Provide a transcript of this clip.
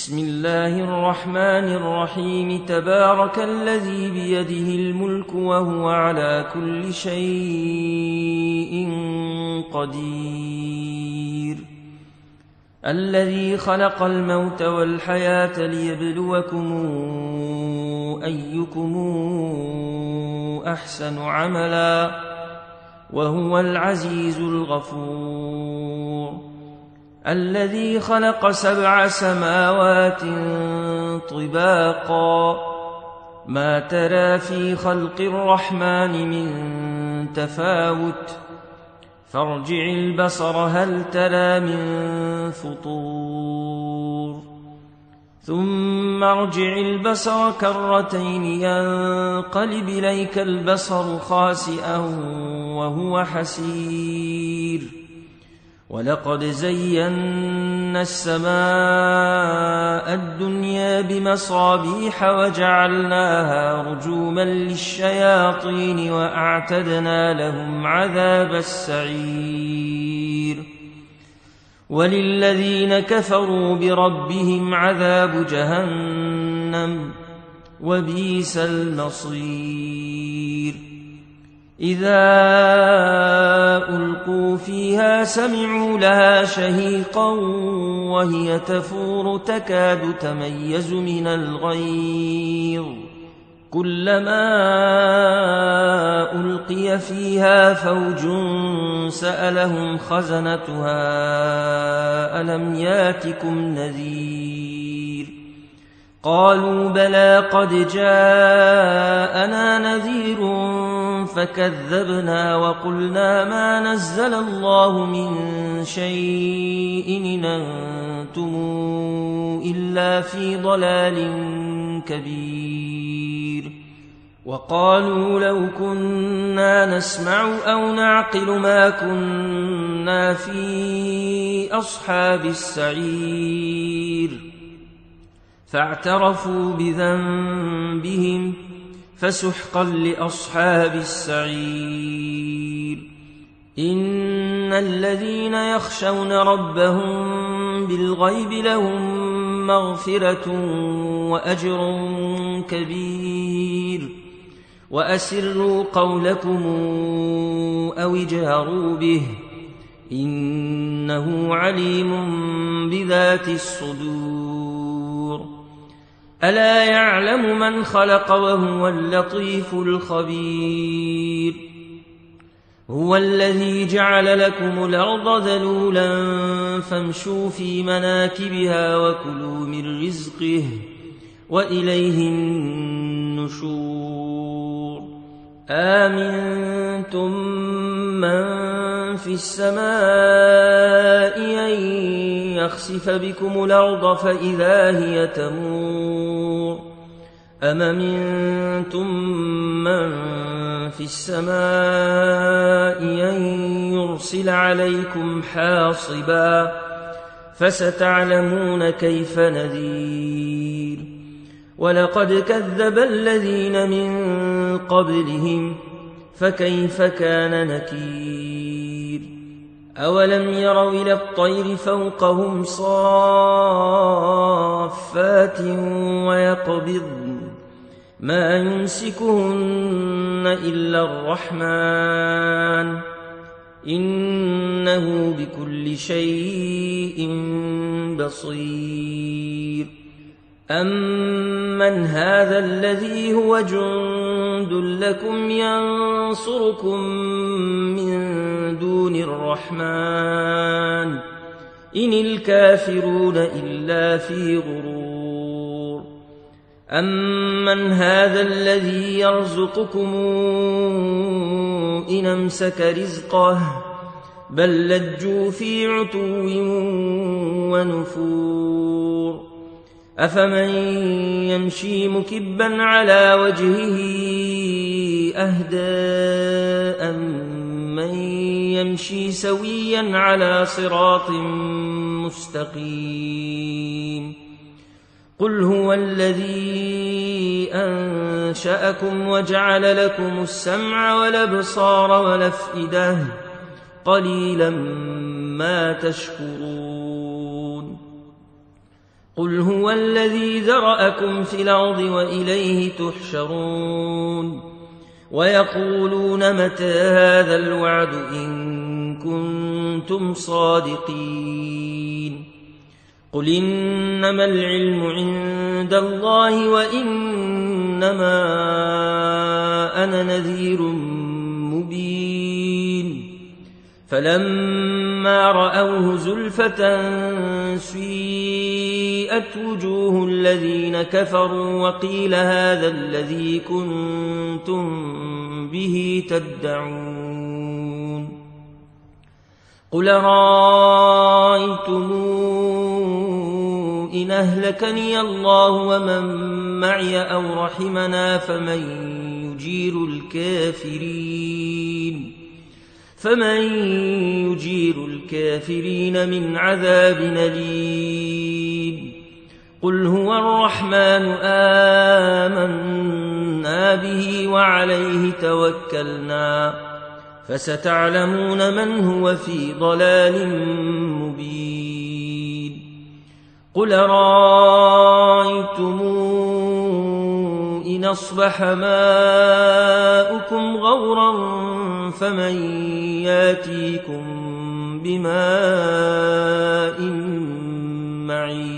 بسم الله الرحمن الرحيم. تبارك الذي بيده الملك وهو على كل شيء قدير، الذي خلق الموت والحياة ليبلوكم أيكم أحسن عملا وهو العزيز الغفور. الذي خلق 7 سماوات طباقا، ما ترى في خلق الرحمن من تفاوت، فارجع البصر هل ترى من فطور، ثم ارجع البصر كرتين ينقلب إليك البصر خاسئا وهو حسير. ولقد زينا السماء الدنيا بمصابيح وجعلناها رجوما للشياطين وأعتدنا لهم عذاب السعير. وللذين كفروا بربهم عذاب جهنم وبئس المصير. إذا ألقوا فيها سمعوا لها شهيقا وهي تفور تكاد تميز من الغيظ، كلما ألقي فيها فوج سألهم خزنتها ألم ياتكم نذير، قالوا بلى قد جاءنا نذير فكذبنا وقلنا ما نزل الله من شيء إن أنتم إلا في ضلال كبير. وقالوا لو كنا نسمع أو نعقل ما كنا في أصحاب السعير، فاعترفوا بذنبهم فسحقا لأصحاب السعير. إن الذين يخشون ربهم بالغيب لهم مغفرة وأجر كبير. وأسروا قولكم أو اجهروا به إنه عليم بذات الصدور. ألا يعلم من خلق وهو اللطيف الخبير. هو الذي جعل لكم الأرض ذلولا فامشوا في مناكبها وكلوا من رزقه وإليه النشور. آمنتم من في السماء أن يخسف بكم الأرض فإذا هي تمور، أم أمنتم من في السماء أن يرسل عليكم حاصبا فستعلمون كيف نذير. ولقد كذب الذين من قبلهم فكيف كان نكير. أولم يروا إلى الطير فوقهم صافات ويقبضن ما يمسكهن إلا الرحمن إنه بكل شيء بصير. أمن هذا الذي هو جند لكم ينصركم من دون الرحمن إن الكافرون إلا في غرور. أمن هذا الذي يرزقكم إن أمسك رزقه بل لجوا في عتو ونفور. أفمن يمشي مكبا على وجهه أهدى أمن يمشي سويا على صراط مستقيم. قل هو الذي أنشأكم وجعل لكم السمع والأبصار والأفئدة قليلا ما تشكرون. قل هو الذي ذرأكم في الأرض وإليه تحشرون ويقولون متى هذا الوعد إن كنتم صادقين قل إنما العلم عند الله وإنما أنا نذير مبين فلما رأوه زلفة سيئت وجوه الذين كفروا وقيل هذا الذي كنتم به تدعون قل رأيتم إن أهلكني الله ومن معي أو رحمنا فمن يجير الكافرين من عذاب أليم قل هو الرحمن آمنا به وعليه توكلنا فستعلمون من هو في ضلال مبين قل رأيتم إن أصبح ماؤكم غورا فمن ياتيكم بماء معين